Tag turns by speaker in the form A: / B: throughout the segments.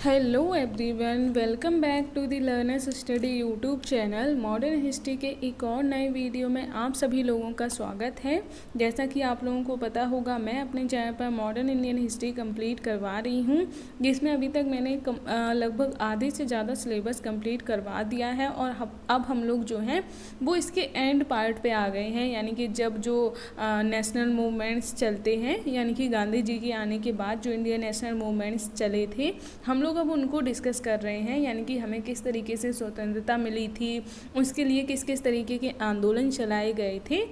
A: Hello everyone, welcome back to the learners study YouTube channel. Modern history के एक और नए वीडियो में आप सभी लोगों का स्वागत है। जैसा कि आप लोगों को पता होगा, मैं अपने चैनल पर मॉडर्न इंडियन हिस्ट्री कंप्लीट करवा रही हूं, जिसमें अभी तक मैंने लगभग आधे से ज़्यादा सिलेबस कंप्लीट करवा दिया है। और अब हम लोग जो हैं वो इसके एंड पार्ट पे आ गए हैं, यानी कि जब जो नेशनल मूवमेंट्स चलते हैं, यानी कि गांधी जी के आने के बाद जो इंडियन नेशनल मूवमेंट्स चले थे, हम लोग अब उनको डिस्कस कर रहे हैं। यानी कि हमें किस तरीके से स्वतंत्रता मिली थी, उसके लिए किस किस तरीके के आंदोलन चलाए गए थे,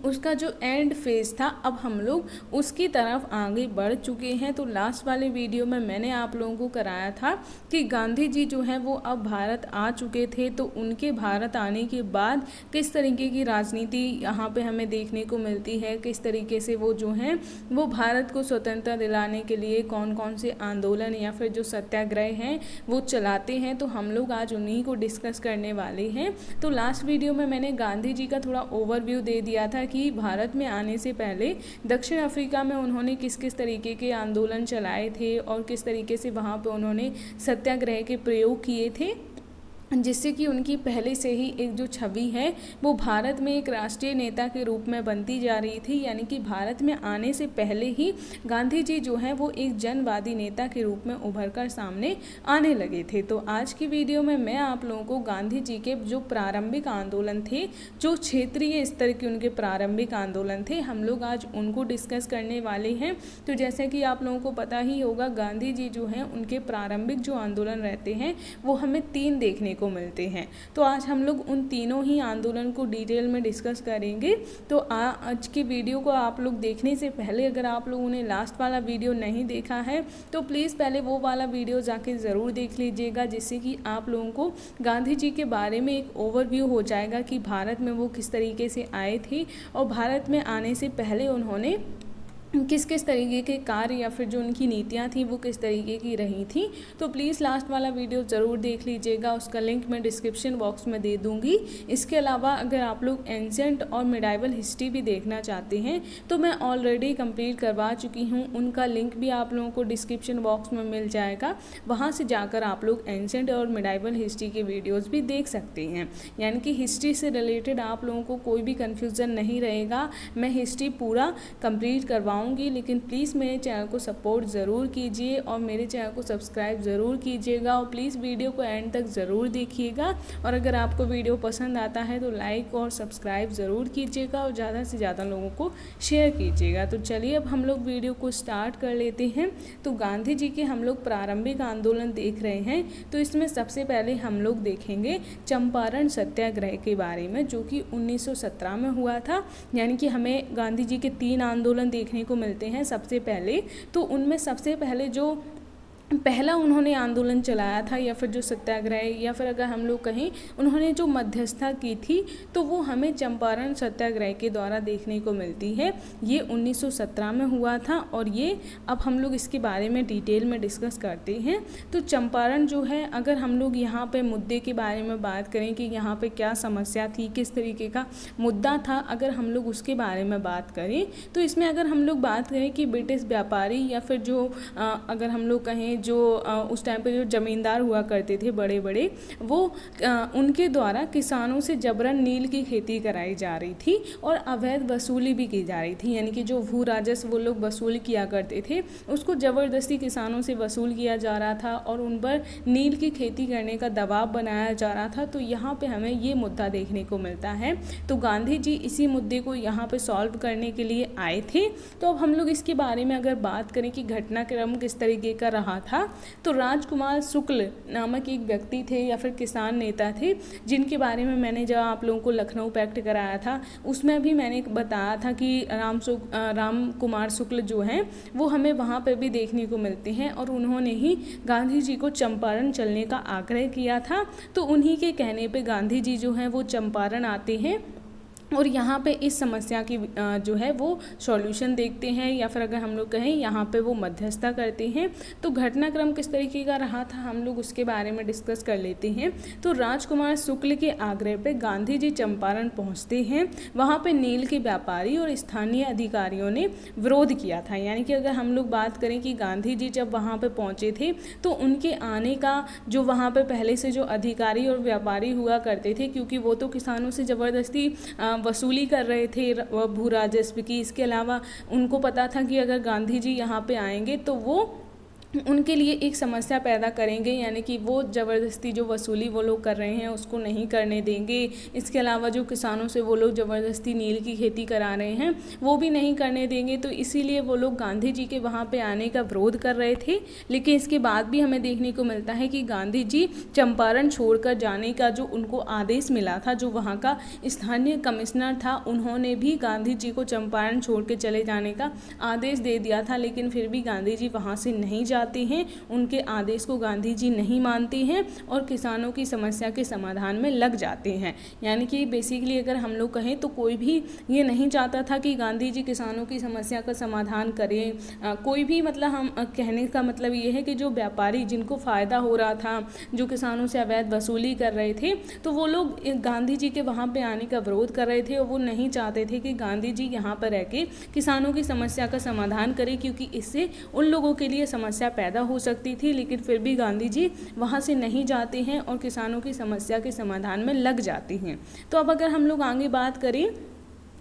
A: उसका जो एंड फेज था, अब हम लोग उसकी तरफ आगे बढ़ चुके हैं। तो लास्ट वाले वीडियो में मैंने आप लोगों को कराया था कि गांधी जी जो है वो अब भारत आ चुके थे, तो उनके भारत आने के बाद किस तरीके की राजनीति यहाँ पे हमें देखने को मिलती है, किस तरीके से वो जो हैं वो भारत को स्वतंत्रता दिलाने के लिए कौन कौन से आंदोलन या फिर जो सत्याग्रह हैं वो चलाते हैं। तो हम लोग आज उन्हीं को डिस्कस करने वाले हैं। तो लास्ट वीडियो में मैंने गांधी जी का थोड़ा ओवरव्यू दे दिया था कि भारत में आने से पहले दक्षिण अफ्रीका में उन्होंने किस किस तरीके के आंदोलन चलाए थे और किस तरीके से वहाँ पे उन्होंने सत्याग्रह के प्रयोग किए थे, जिससे कि उनकी पहले से ही एक जो छवि है वो भारत में एक राष्ट्रीय नेता के रूप में बनती जा रही थी। यानी कि भारत में आने से पहले ही गांधी जी जो हैं वो एक जनवादी नेता के रूप में उभर कर सामने आने लगे थे। तो आज की वीडियो में मैं आप लोगों को गांधी जी के जो प्रारंभिक आंदोलन थे, जो क्षेत्रीय स्तर के उनके प्रारंभिक आंदोलन थे, हम लोग आज उनको डिस्कस करने वाले हैं। तो जैसे कि आप लोगों को पता ही होगा, गांधी जी जो हैं उनके प्रारंभिक जो आंदोलन रहते हैं वो हमें 3 देखने को मिलते हैं। तो आज हम लोग उन तीनों ही आंदोलन को डिटेल में डिस्कस करेंगे। तो आज की वीडियो को आप लोग देखने से पहले, अगर आप लोगों ने लास्ट वाला वीडियो नहीं देखा है तो प्लीज़ पहले वो वाला वीडियो जाके ज़रूर देख लीजिएगा, जिससे कि आप लोगों को गांधी जी के बारे में एक ओवरव्यू हो जाएगा कि भारत में वो किस तरीके से आए थे और भारत में आने से पहले उन्होंने किस किस तरीके के कार्य या फिर जो उनकी नीतियाँ थी वो किस तरीके की रही थी। तो प्लीज़ लास्ट वाला वीडियो ज़रूर देख लीजिएगा, उसका लिंक मैं डिस्क्रिप्शन बॉक्स में दे दूँगी। इसके अलावा अगर आप लोग एंशिएंट और मिडाइवल हिस्ट्री भी देखना चाहते हैं तो मैं ऑलरेडी कंप्लीट करवा चुकी हूँ, उनका लिंक भी आप लोगों को डिस्क्रिप्शन बॉक्स में मिल जाएगा। वहाँ से जाकर आप लोग एंशिएंट और मिडाइवल हिस्ट्री के वीडियोज़ भी देख सकते हैं। यानी कि हिस्ट्री से रिलेटेड आप लोगों को कोई भी कन्फ्यूज़न नहीं रहेगा। मैं हिस्ट्री पूरा कंप्लीट करवाऊँ, लेकिन प्लीज़ मेरे चैनल को सपोर्ट ज़रूर कीजिए और मेरे चैनल को सब्सक्राइब ज़रूर कीजिएगा और प्लीज़ वीडियो को एंड तक ज़रूर देखिएगा। और अगर आपको वीडियो पसंद आता है तो लाइक और सब्सक्राइब ज़रूर कीजिएगा और ज़्यादा से ज़्यादा लोगों को शेयर कीजिएगा। तो चलिए अब हम लोग वीडियो को स्टार्ट कर लेते हैं। तो गांधी जी के हम लोग प्रारंभिक आंदोलन देख रहे हैं, तो इसमें सबसे पहले हम लोग देखेंगे चंपारण सत्याग्रह के बारे में, जो कि 1917 में हुआ था। यानी कि हमें गांधी जी के 3 आंदोलन देखने को मिलते हैं सबसे पहले। तो उनमें सबसे पहले जो पहला उन्होंने आंदोलन चलाया था या फिर जो सत्याग्रह, या फिर अगर हम लोग कहें उन्होंने जो मध्यस्थता की थी, तो वो हमें चंपारण सत्याग्रह के द्वारा देखने को मिलती है। ये 1917 में हुआ था और ये अब हम लोग इसके बारे में डिटेल में डिस्कस करते हैं। तो चंपारण जो है, अगर हम लोग यहाँ पे मुद्दे के बारे में बात करें कि यहाँ पे क्या समस्या थी, किस तरीके का मुद्दा था, अगर हम लोग उसके बारे में बात करें तो इसमें अगर हम लोग बात करें कि ब्रिटिश व्यापारी या फिर जो अगर हम लोग कहें जो उस टाइम पे जो ज़मींदार हुआ करते थे बड़े बड़े, वो उनके द्वारा किसानों से जबरन नील की खेती कराई जा रही थी और अवैध वसूली भी की जा रही थी। यानी कि जो भू राजस्व वो लोग वसूल किया करते थे उसको ज़बरदस्ती किसानों से वसूल किया जा रहा था और उन पर नील की खेती करने का दबाव बनाया जा रहा था। तो यहाँ पे हमें ये मुद्दा देखने को मिलता है। तो गांधी जी इसी मुद्दे को यहाँ पे सॉल्व करने के लिए आए थे। तो अब हम लोग इसके बारे में अगर बात करें कि घटनाक्रम किस तरीके का रहा था, तो राजकुमार शुक्ल नामक एक व्यक्ति थे या फिर किसान नेता थे, जिनके बारे में मैंने जब आप लोगों को लखनऊ पैक्ट कराया था उसमें भी मैंने बताया था कि राम कुमार शुक्ल जो हैं वो हमें वहाँ पे भी देखने को मिलते हैं और उन्होंने ही गांधी जी को चंपारण चलने का आग्रह किया था। तो उन्हीं के कहने पे गांधी जी जो हैं वो चंपारण आते हैं और यहाँ पे इस समस्या की जो है वो सॉल्यूशन देखते हैं, या फिर अगर हम लोग कहें यहाँ पे वो मध्यस्थता करते हैं। तो घटनाक्रम किस तरीके का रहा था हम लोग उसके बारे में डिस्कस कर लेते हैं। तो राजकुमार शुक्ल के आग्रह पे गांधी जी चंपारण पहुँचते हैं। वहाँ पे नील के व्यापारी और स्थानीय अधिकारियों ने विरोध किया था। यानी कि अगर हम लोग बात करें कि गांधी जी जब वहाँ पर पहुँचे थे तो उनके आने का जो वहाँ पर पहले से जो अधिकारी और व्यापारी हुआ करते थे, क्योंकि वो तो किसानों से ज़बरदस्ती वसूली कर रहे थे भू राजस्व की। इसके अलावा उनको पता था कि अगर गांधी जी यहाँ पे आएंगे तो वो उनके लिए एक समस्या पैदा करेंगे, यानी कि वो ज़बरदस्ती जो वसूली वो लोग कर रहे हैं उसको नहीं करने देंगे। इसके अलावा जो किसानों से वो लोग ज़बरदस्ती नील की खेती करा रहे हैं वो भी नहीं करने देंगे। तो इसीलिए वो लोग गांधी जी के वहाँ पे आने का विरोध कर रहे थे। लेकिन इसके बाद भी हमें देखने को मिलता है कि गांधी जी चंपारण छोड़कर जाने का जो उनको आदेश मिला था, जो वहाँ का स्थानीय कमिश्नर था उन्होंने भी गांधी जी को चंपारण छोड़ के चले जाने का आदेश दे दिया था। लेकिन फिर भी गांधी जी वहाँ से नहीं हैं, उनके आदेश को गांधी जी नहीं मानते हैं और किसानों की समस्या के समाधान में लग जाते हैं। यानी कि बेसिकली अगर हम लोग कहें तो कोई भी ये नहीं चाहता था कि गांधी जी किसानों की समस्या का समाधान करें। कोई भी मतलब हम कहने का मतलब ये है कि जो व्यापारी जिनको फ़ायदा हो रहा था, जो किसानों से अवैध वसूली कर रहे थे, तो वो लोग गांधी जी के वहाँ पे आने का विरोध कर रहे थे और वो नहीं चाहते थे कि गांधी जी यहाँ पर रह के किसानों की समस्या का समाधान करें, क्योंकि इससे उन लोगों के लिए समस्या पैदा हो सकती थी। लेकिन फिर भी गांधी जी वहाँ से नहीं जाते हैं और किसानों की समस्या के समाधान में लग जाते हैं। तो अब अगर हम लोग आगे बात करें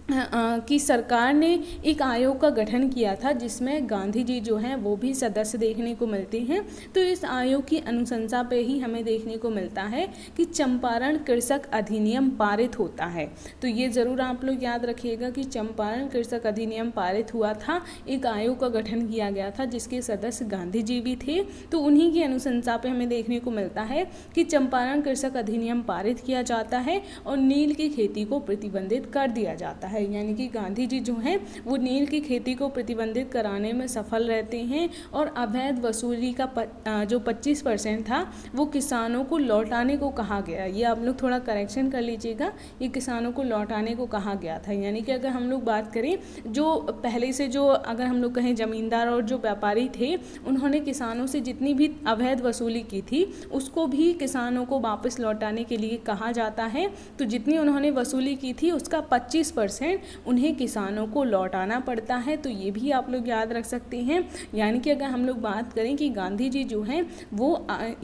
A: कि सरकार ने एक आयोग का गठन किया था जिसमें गांधी जी जो हैं वो भी सदस्य देखने को मिलते हैं। तो इस आयोग की अनुशंसा पे ही हमें देखने को मिलता है कि चंपारण कृषक अधिनियम पारित होता है। तो ये ज़रूर आप लोग याद रखिएगा कि चंपारण कृषक अधिनियम पारित हुआ था, एक आयोग का गठन किया गया था जिसके सदस्य गांधी जी भी थे। तो उन्हीं की अनुशंसा पे हमें देखने को मिलता है कि चंपारण कृषक अधिनियम पारित किया जाता है और नील की खेती को प्रतिबंधित कर दिया जाता है। यानी कि गांधी जी जो हैं वो नील की खेती को प्रतिबंधित कराने में सफल रहते हैं और अवैध वसूली का जो 25% था वो किसानों को लौटाने को कहा गया। ये आप लोग थोड़ा करेक्शन कर लीजिएगा, ये किसानों को लौटाने को कहा गया था। यानी कि अगर हम लोग बात करें जो पहले से जो अगर हम लोग कहें जमींदार और जो व्यापारी थे उन्होंने किसानों से जितनी भी अवैध वसूली की थी उसको भी किसानों को वापस लौटाने के लिए कहा जाता है। तो जितनी उन्होंने वसूली की थी उसका 25% उन्हें किसानों को लौटाना पड़ता है। तो ये भी आप लोग याद रख सकते हैं। यानी कि अगर हम लोग बात करें कि गांधी जी जो हैं वो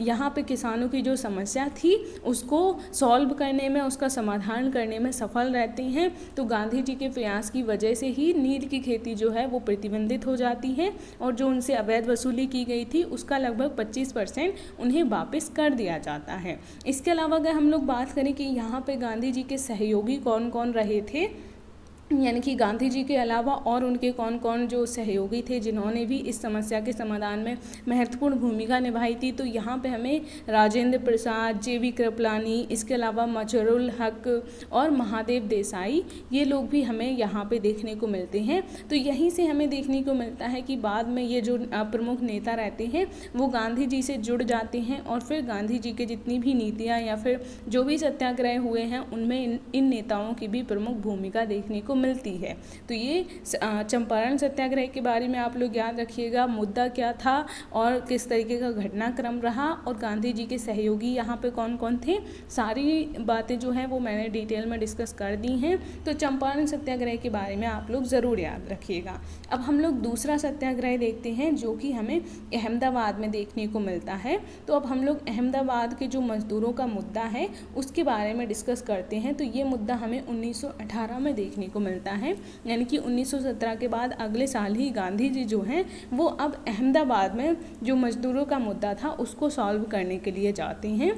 A: यहाँ पे किसानों की जो समस्या थी उसको सॉल्व करने में, उसका समाधान करने में सफल रहते हैं। तो गांधी जी के प्रयास की वजह से ही नील की खेती जो है वो प्रतिबंधित हो जाती है और जो उनसे अवैध वसूली की गई थी उसका लगभग 25% उन्हें वापस कर दिया जाता है। इसके अलावा अगर हम लोग बात करें कि यहाँ पे गांधी जी के सहयोगी कौन कौन रहे थे, यानी कि गांधी जी के अलावा और उनके कौन कौन जो सहयोगी थे जिन्होंने भी इस समस्या के समाधान में महत्वपूर्ण भूमिका निभाई थी। तो यहाँ पे हमें राजेंद्र प्रसाद, जेबी कृपलानी, इसके अलावा मजहरुल हक और महादेव देसाई, ये लोग भी हमें यहाँ पे देखने को मिलते हैं। तो यहीं से हमें देखने को मिलता है कि बाद में ये जो प्रमुख नेता रहते हैं वो गांधी जी से जुड़ जाते हैं और फिर गांधी जी के जितनी भी नीतियाँ या फिर जो भी सत्याग्रह हुए हैं उनमें इन नेताओं की भी प्रमुख भूमिका देखने को मिलती है। तो ये चंपारण सत्याग्रह के बारे में आप लोग याद रखिएगा, मुद्दा क्या था और किस तरीके का घटनाक्रम रहा और गांधी जी के सहयोगी यहाँ पे कौन कौन थे, सारी बातें जो हैं वो मैंने डिटेल में डिस्कस कर दी हैं। तो चंपारण सत्याग्रह के बारे में आप लोग ज़रूर याद रखिएगा। अब हम लोग दूसरा सत्याग्रह देखते हैं जो कि हमें अहमदाबाद में देखने को मिलता है। तो अब हम लोग अहमदाबाद के जो मजदूरों का मुद्दा है उसके बारे में डिस्कस करते हैं। तो ये मुद्दा हमें 1918 में देखने को मिलता है, यानी कि 1917 के बाद अगले साल ही गांधी जी जो हैं वो अब अहमदाबाद में जो मजदूरों का मुद्दा था उसको सॉल्व करने के लिए जाते हैं।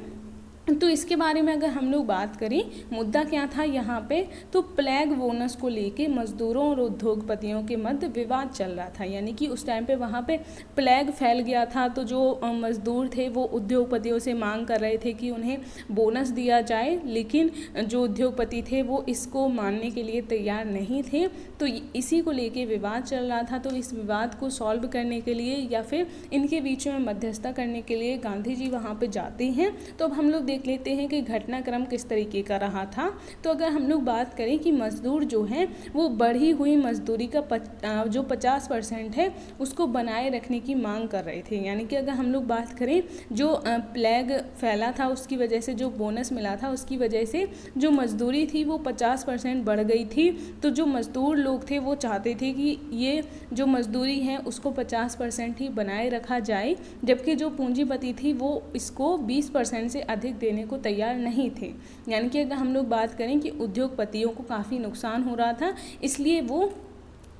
A: तो इसके बारे में अगर हम लोग बात करें, मुद्दा क्या था यहाँ पे, तो प्लेग बोनस को लेके मजदूरों और उद्योगपतियों के मध्य विवाद चल रहा था। यानी कि उस टाइम पे वहाँ पे प्लेग फैल गया था। तो जो मजदूर थे वो उद्योगपतियों से मांग कर रहे थे कि उन्हें बोनस दिया जाए, लेकिन जो उद्योगपति थे वो इसको मानने के लिए तैयार नहीं थे। तो इसी को लेके विवाद चल रहा था। तो इस विवाद को सॉल्व करने के लिए या फिर इनके बीच में मध्यस्थता करने के लिए गांधी जी वहाँ पर जाते हैं। तो अब हम लोग देख लेते हैं कि घटनाक्रम किस तरीके का रहा था। तो अगर हम लोग बात करें कि मजदूर जो हैं वो बढ़ी हुई मजदूरी का जो 50% है उसको बनाए रखने की मांग कर रहे थे। यानी कि अगर हम लोग बात करें जो प्लेग फैला था उसकी वजह से जो बोनस मिला था उसकी वजह से जो मजदूरी थी वो 50% बढ़ गई थी। तो जो मजदूर लोग थे वो चाहते थे कि ये जो मजदूरी है उसको 50% ही बनाए रखा जाए, जबकि जो पूंजीपति थी वो इसको 20% से अधिक देने को तैयार नहीं थे। यानी कि अगर हम लोग बात करें कि उद्योगपतियों को काफ़ी नुकसान हो रहा था, इसलिए वो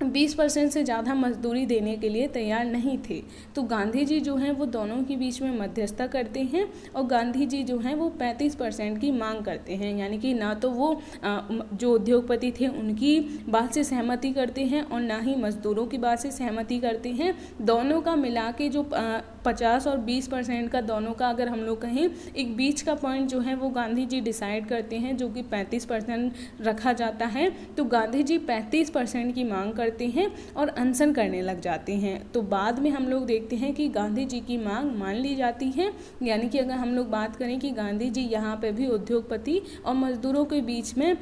A: 20% से ज़्यादा मजदूरी देने के लिए तैयार नहीं थे। तो गांधी जी जो हैं वो दोनों के बीच में मध्यस्थता करते हैं और गांधी जी जो हैं वो 35% की मांग करते हैं। यानी कि ना तो वो जो उद्योगपति थे उनकी बात से सहमति करते हैं और ना ही मजदूरों की बात से सहमति करते हैं। दोनों का मिला के जो 50 और 20% का दोनों का अगर हम लोग कहें एक बीच का पॉइंट जो है वो गांधी जी डिसाइड करते हैं, जो कि 35% रखा जाता है। तो गांधी जी 35% की मांग करते हैं और अनशन करने लग जाते हैं। तो बाद में हम लोग देखते हैं कि गांधी जी की मांग मान ली जाती है। यानी कि अगर हम लोग बात करें कि गांधी जी यहाँ पे भी उद्योगपति और मजदूरों के बीच में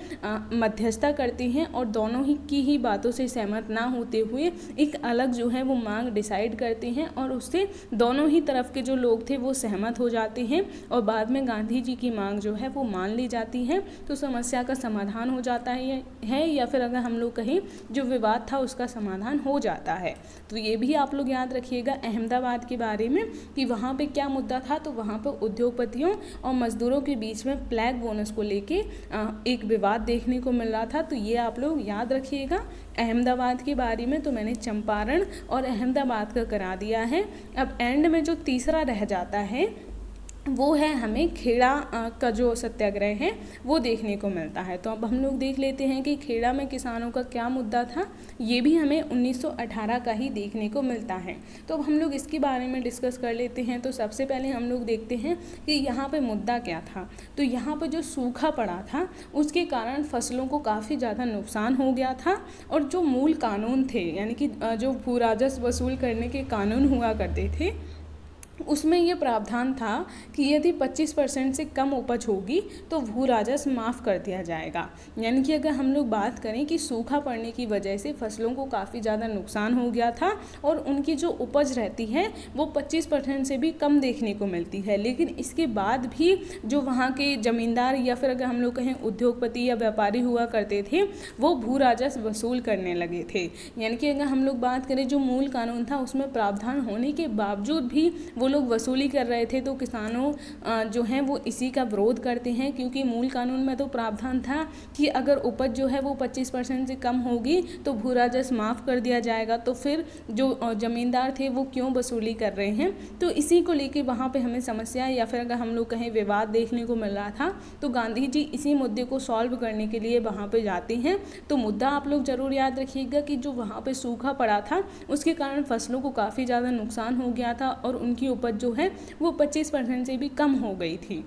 A: मध्यस्थता करते हैं और दोनों ही की ही बातों से सहमत ना होते हुए एक अलग जो है वो मांग डिसाइड करते हैं और उससे दोनों ही तरफ के जो लोग थे वो सहमत हो जाते हैं और बाद में गांधी जी की मांग जो है वो मान ली जाती है। तो समस्या का समाधान हो जाता है या फिर अगर हम लोग कहें जो विवाद था उसका समाधान हो जाता है। तो ये भी आप लोग याद रखिएगा अहमदाबाद के बारे में कि वहाँ पे क्या मुद्दा था। तो वहाँ पे उद्योगपतियों और मजदूरों के बीच में फ्लैग बोनस को लेके एक विवाद देखने को मिल रहा था। तो ये आप लोग याद रखिएगा अहमदाबाद के बारे में। तो मैंने चंपारण और अहमदाबाद का करा दिया है। अब एंड में जो तीसरा रह जाता है वो है हमें खेड़ा का जो सत्याग्रह है वो देखने को मिलता है। तो अब हम लोग देख लेते हैं कि खेड़ा में किसानों का क्या मुद्दा था। ये भी हमें 1918 का ही देखने को मिलता है। तो अब हम लोग इसके बारे में डिस्कस कर लेते हैं। तो सबसे पहले हम लोग देखते हैं कि यहाँ पे मुद्दा क्या था। तो यहाँ पे जो सूखा पड़ा था उसके कारण फसलों को काफ़ी ज़्यादा नुकसान हो गया था और जो मूल कानून थे यानी कि जो भू राजस्व वसूल करने के कानून हुआ करते थे उसमें ये प्रावधान था कि यदि 25% से कम उपज होगी तो भू राजस्व माफ़ कर दिया जाएगा। यानी कि अगर हम लोग बात करें कि सूखा पड़ने की वजह से फसलों को काफ़ी ज़्यादा नुकसान हो गया था और उनकी जो उपज रहती है वो 25% से भी कम देखने को मिलती है, लेकिन इसके बाद भी जो वहाँ के ज़मींदार या फिर अगर हम लोग कहें उद्योगपति या व्यापारी हुआ करते थे वो भू राजस्व वसूल करने लगे थे। यानी कि अगर हम लोग बात करें जो मूल कानून था उसमें प्रावधान होने के बावजूद भी वो लोग वसूली कर रहे थे। तो किसानों जो हैं वो इसी का विरोध करते हैं, क्योंकि मूल कानून में तो प्रावधान था कि अगर उपज जो है वो 25% से कम होगी तो भू राजस्व माफ़ कर दिया जाएगा। तो फिर जो ज़मींदार थे वो क्यों वसूली कर रहे हैं। तो इसी को लेके वहाँ पे हमें समस्या या फिर अगर हम लोग कहें विवाद देखने को मिल रहा था। तो गांधी जी इसी मुद्दे को सॉल्व करने के लिए वहाँ पे जाते हैं। तो मुद्दा आप लोग ज़रूर याद रखिएगा कि जो वहाँ पे सूखा पड़ा था उसके कारण फसलों को काफ़ी ज़्यादा नुकसान हो गया था और उनकी उपज जो है वो 25% से भी कम हो गई थी।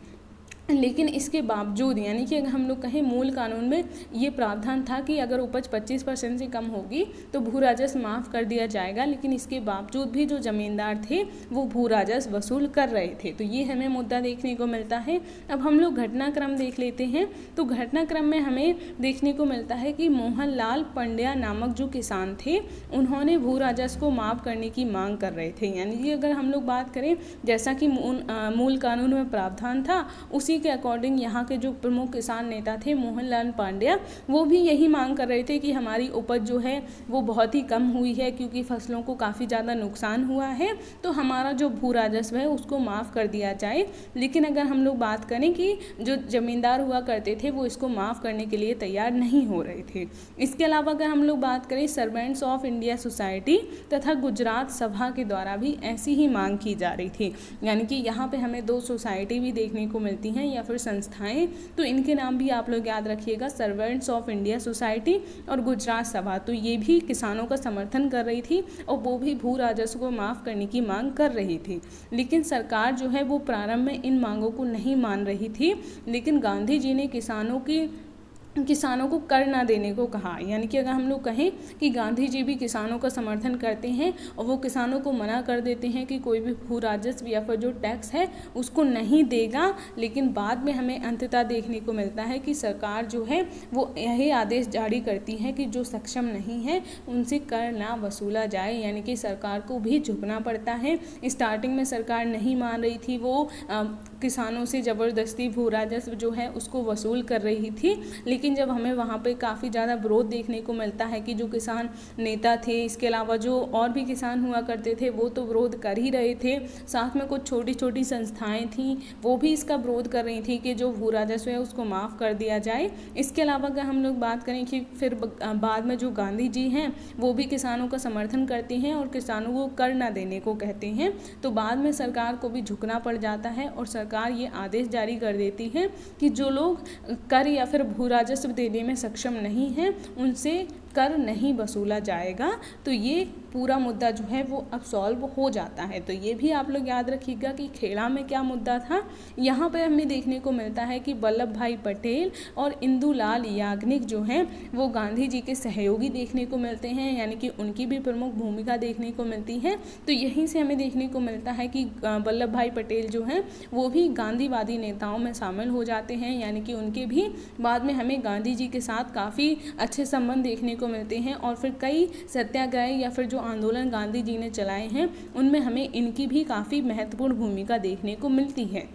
A: लेकिन इसके बावजूद यानी कि अगर हम लोग कहें मूल कानून में ये प्रावधान था कि अगर उपज 25% से कम होगी तो भू राजस्व माफ़ कर दिया जाएगा, लेकिन इसके बावजूद भी जो ज़मींदार थे वो भू राजस्व वसूल कर रहे थे। तो ये हमें मुद्दा देखने को मिलता है। अब हम लोग घटनाक्रम देख लेते हैं। तो घटनाक्रम में हमें देखने को मिलता है कि मोहनलाल पंड्या नामक जो किसान थे उन्होंने भू राजस्व को माफ़ करने की मांग कर रहे थे। यानी कि अगर हम लोग बात करें जैसा कि मूल कानून में प्रावधान था उसी के अकॉर्डिंग यहाँ के जो प्रमुख किसान नेता थे मोहनलाल पांड्या वो भी यही मांग कर रहे थे कि हमारी उपज जो है वो बहुत ही कम हुई है क्योंकि फसलों को काफ़ी ज़्यादा नुकसान हुआ है, तो हमारा जो भू राजस्व है उसको माफ़ कर दिया जाए। लेकिन अगर हम लोग बात करें कि जो ज़मींदार हुआ करते थे वो इसको माफ़ करने के लिए तैयार नहीं हो रहे थे। इसके अलावा अगर हम लोग बात करें सर्वेंट्स ऑफ इंडिया सोसाइटी तथा गुजरात सभा के द्वारा भी ऐसी ही मांग की जा रही थी। यानी कि यहाँ पे हमें दो सोसाइटी भी देखने को मिलती हैं या फिर संस्थाएं। तो इनके नाम भी आप लोग याद रखिएगा, सर्वेंट्स ऑफ इंडिया सोसाइटी और गुजरात सभा। तो ये भी किसानों का समर्थन कर रही थी और वो भी भू राजस्व को माफ़ करने की मांग कर रही थी। लेकिन सरकार जो है वो प्रारंभ में इन मांगों को नहीं मान रही थी। लेकिन गांधी जी ने किसानों की किसानों को कर ना देने को कहा। यानी कि अगर हम लोग कहें कि गांधी जी भी किसानों का समर्थन करते हैं और वो किसानों को मना कर देते हैं कि कोई भी भू राजस्व या फिर जो टैक्स है उसको नहीं देगा, लेकिन बाद में हमें अंततः देखने को मिलता है कि सरकार जो है वो यही आदेश जारी करती है कि जो सक्षम नहीं है उनसे कर ना वसूला जाए, यानी कि सरकार को भी झुकना पड़ता है। स्टार्टिंग में सरकार नहीं मान रही थी, वो किसानों से ज़बरदस्ती भू राजस्व जो है उसको वसूल कर रही थी, लेकिन जब हमें वहाँ पे काफ़ी ज़्यादा विरोध देखने को मिलता है कि जो किसान नेता थे, इसके अलावा जो और भी किसान हुआ करते थे वो तो विरोध कर ही रहे थे, साथ में कुछ छोटी छोटी संस्थाएं थीं वो भी इसका विरोध कर रही थी कि जो भू राजस्व है उसको माफ़ कर दिया जाए। इसके अलावा अगर हम लोग बात करें कि फिर बाद में जो गांधी जी हैं वो भी किसानों का समर्थन करते हैं और किसानों को कर ना देने को कहते हैं, तो बाद में सरकार को भी झुकना पड़ जाता है और सरकार ये आदेश जारी कर देती है कि जो लोग कर या फिर भू राजस्व देने में सक्षम नहीं हैं उनसे कर नहीं वसूला जाएगा। तो ये पूरा मुद्दा जो है वो अब सॉल्व हो जाता है। तो ये भी आप लोग याद रखिएगा कि खेड़ा में क्या मुद्दा था। यहाँ पे हमें देखने को मिलता है कि वल्लभ भाई पटेल और इंदुलाल याग्निक जो हैं वो गांधी जी के सहयोगी देखने को मिलते हैं, यानी कि उनकी भी प्रमुख भूमिका देखने को मिलती है। तो यहीं से हमें देखने को मिलता है कि वल्लभ भाई पटेल जो हैं वो भी गांधीवादी नेताओं में शामिल हो जाते हैं, यानी कि उनके भी बाद में हमें गांधी जी के साथ काफ़ी अच्छे संबंध देखने को मिलते हैं और फिर कई सत्याग्रह या फिर जो आंदोलन गांधी जी ने चलाए हैं उनमें हमें इनकी भी काफ़ी महत्वपूर्ण भूमिका देखने को मिलती है।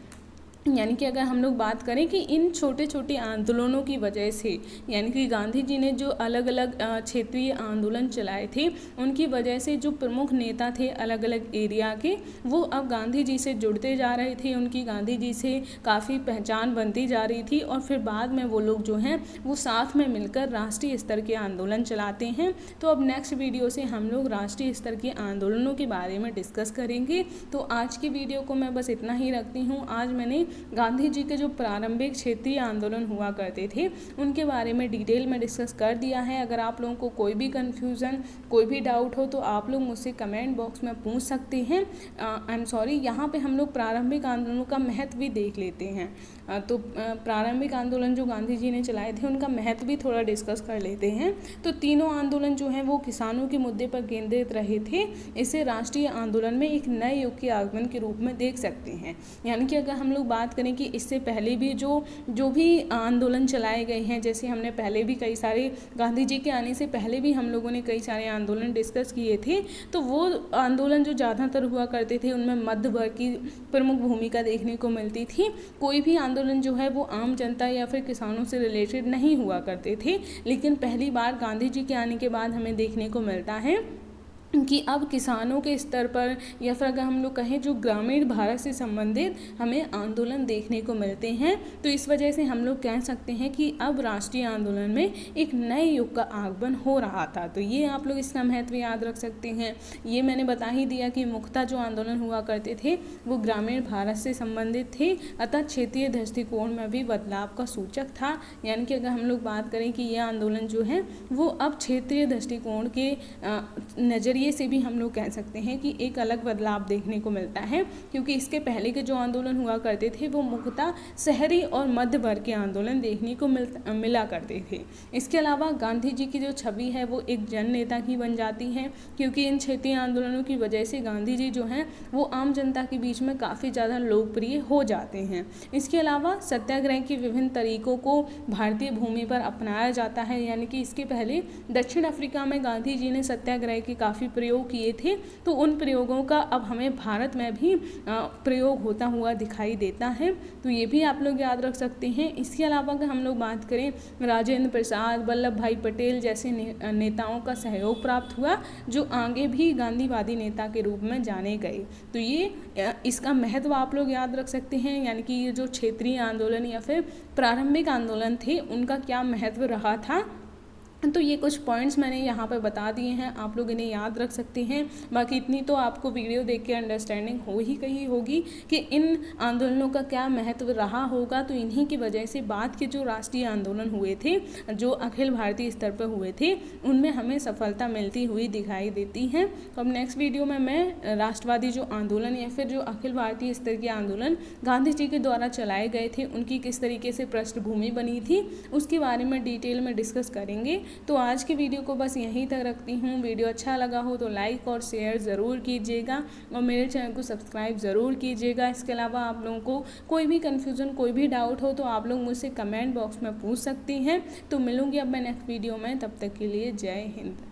A: यानी कि अगर हम लोग बात करें कि इन छोटे छोटे आंदोलनों की वजह से, यानी कि गांधी जी ने जो अलग अलग क्षेत्रीय आंदोलन चलाए थे उनकी वजह से जो प्रमुख नेता थे अलग अलग एरिया के वो अब गांधी जी से जुड़ते जा रहे थे, उनकी गांधी जी से काफ़ी पहचान बनती जा रही थी और फिर बाद में वो लोग जो हैं वो साथ में मिलकर राष्ट्रीय स्तर के आंदोलन चलाते हैं। तो अब नेक्स्ट वीडियो से हम लोग राष्ट्रीय स्तर के आंदोलनों के बारे में डिस्कस करेंगे। तो आज की वीडियो को मैं बस इतना ही रखती हूँ। आज मैंने गांधी जी के जो प्रारंभिक क्षेत्रीय आंदोलन हुआ करते थे उनके बारे में डिटेल में डिस्कस कर दिया है। अगर आप लोगों को कोई भी कन्फ्यूज़न कोई भी डाउट हो तो आप लोग मुझसे कमेंट बॉक्स में पूछ सकते हैं। आई एम सॉरी, यहाँ पे हम लोग प्रारंभिक आंदोलनों का महत्व भी देख लेते हैं। तो प्रारंभिक आंदोलन जो गांधी जी ने चलाए थे उनका महत्व भी थोड़ा डिस्कस कर लेते हैं। तो तीनों आंदोलन जो हैं वो किसानों के मुद्दे पर केंद्रित रहे थे। इसे राष्ट्रीय आंदोलन में एक नए युग के आगमन के रूप में देख सकते हैं। यानी कि अगर हम लोग बात करें कि इससे पहले भी जो भी आंदोलन चलाए गए हैं, जैसे हमने पहले भी कई सारे गांधी जी के आने से पहले भी हम लोगों ने कई सारे आंदोलन डिस्कस किए थे, तो वो आंदोलन जो ज़्यादातर हुआ करते थे उनमें मध्य वर्ग की प्रमुख भूमिका देखने को मिलती थी। कोई भी आंदोलन जो है वो आम जनता या फिर किसानों से रिलेटेड नहीं हुआ करते थे, लेकिन पहली बार गांधी जी के आने के बाद हमें देखने को मिलता है कि अब किसानों के स्तर पर या फिर अगर हम लोग कहें जो ग्रामीण भारत से संबंधित हमें आंदोलन देखने को मिलते हैं। तो इस वजह से हम लोग कह सकते हैं कि अब राष्ट्रीय आंदोलन में एक नए युग का आगमन हो रहा था। तो ये आप लोग इसका महत्व याद रख सकते हैं। ये मैंने बता ही दिया कि मुख्यतः जो आंदोलन हुआ करते थे वो ग्रामीण भारत से संबंधित थे, अतः क्षेत्रीय दृष्टिकोण में भी बदलाव का सूचक था। यानी कि अगर हम लोग बात करें कि ये आंदोलन जो है वो अब क्षेत्रीय दृष्टिकोण के नज़रिए से भी हम लोग कह सकते हैं कि एक अलग बदलाव देखने को मिलता है, क्योंकि इसके पहले के जो आंदोलन हुआ करते थे वो मुख्यतः शहरी और मध्य वर्ग के आंदोलन देखने को मिला करते थे। इसके अलावा गांधी जी की जो छवि है वो एक जन नेता की बन जाती है, क्योंकि इन क्षेत्रीय आंदोलनों की वजह से गांधी जी जो हैं वो आम जनता के बीच में काफ़ी ज़्यादा लोकप्रिय हो जाते हैं। इसके अलावा सत्याग्रह के विभिन्न तरीकों को भारतीय भूमि पर अपनाया जाता है। यानी कि इसके पहले दक्षिण अफ्रीका में गांधी जी ने सत्याग्रह के काफ़ी प्रयोग किए थे, तो उन प्रयोगों का अब हमें भारत में भी प्रयोग होता हुआ दिखाई देता है। तो ये भी आप लोग याद रख सकते हैं। इसके अलावा अगर हम लोग बात करें राजेंद्र प्रसाद, वल्लभ भाई पटेल जैसे नेताओं का सहयोग प्राप्त हुआ जो आगे भी गांधीवादी नेता के रूप में जाने गए। तो ये इसका महत्व आप लोग याद रख सकते हैं। यानी कि ये जो क्षेत्रीय आंदोलन या फिर प्रारंभिक आंदोलन थे उनका क्या महत्व रहा था तो ये कुछ पॉइंट्स मैंने यहाँ पर बता दिए हैं, आप लोग इन्हें याद रख सकते हैं। बाकी इतनी तो आपको वीडियो देख के अंडरस्टैंडिंग हो ही गई होगी कि इन आंदोलनों का क्या महत्व रहा होगा। तो इन्हीं की वजह से बाद के जो राष्ट्रीय आंदोलन हुए थे, जो अखिल भारतीय स्तर पर हुए थे, उनमें हमें सफलता मिलती हुई दिखाई देती है। तो अब नेक्स्ट वीडियो में मैं राष्ट्रवादी जो आंदोलन या फिर जो अखिल भारतीय स्तर के आंदोलन गांधी जी के द्वारा चलाए गए थे, उनकी किस तरीके से पृष्ठभूमि बनी थी, उसके बारे में डिटेल में डिस्कस करेंगे। तो आज की वीडियो को बस यहीं तक रखती हूँ। वीडियो अच्छा लगा हो तो लाइक और शेयर ज़रूर कीजिएगा और मेरे चैनल को सब्सक्राइब ज़रूर कीजिएगा। इसके अलावा आप लोगों को कोई भी कन्फ्यूज़न, कोई भी डाउट हो तो आप लोग मुझसे कमेंट बॉक्स में पूछ सकती हैं। तो मिलूंगी अब मैं नेक्स्ट वीडियो में, तब तक के लिए जय हिंद।